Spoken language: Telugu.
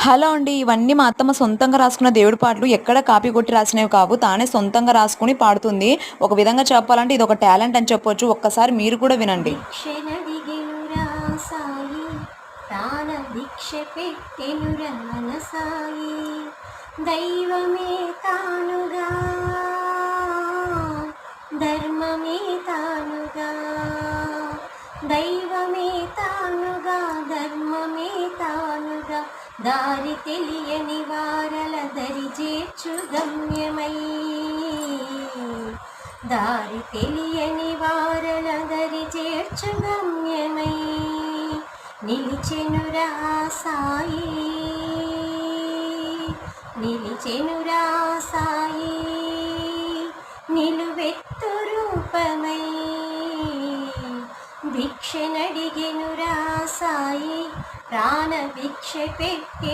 హలో అండి. ఇవన్నీ మా అత్తమ్మ సొంతంగా రాసుకున్న దేవుడి పాటలు. ఎక్కడ కాపీ కొట్టి రాసినవి కావు. తానే సొంతంగా రాసుకొని పాడుతుంది. ఒక విధంగా చెప్పాలంటే ఇదొక టాలెంట్ అని చెప్పొచ్చు. ఒక్కసారి మీరు కూడా వినండి. భిక్షనడిగెనురా సాయి, ప్రాణ భిక్ష పెట్టెనురా మన సాయి, దైవమే తానుగా, ధర్మమే తానుగా, దైవమే తానుగా, ధర్మమే తానుగా, దారి తెలియని వారల దరి చేర్చు గమ్యమై, దారి తెలియని వారల దరి చేర్చు గమ్యమై, నిలిచెనురా సాయి, నిలిచెనురా సాయి, నిలువెత్తు రూపమై, భిక్షనడిగెనురా సాయి, ప్రాణ భిక్ష పెట్టి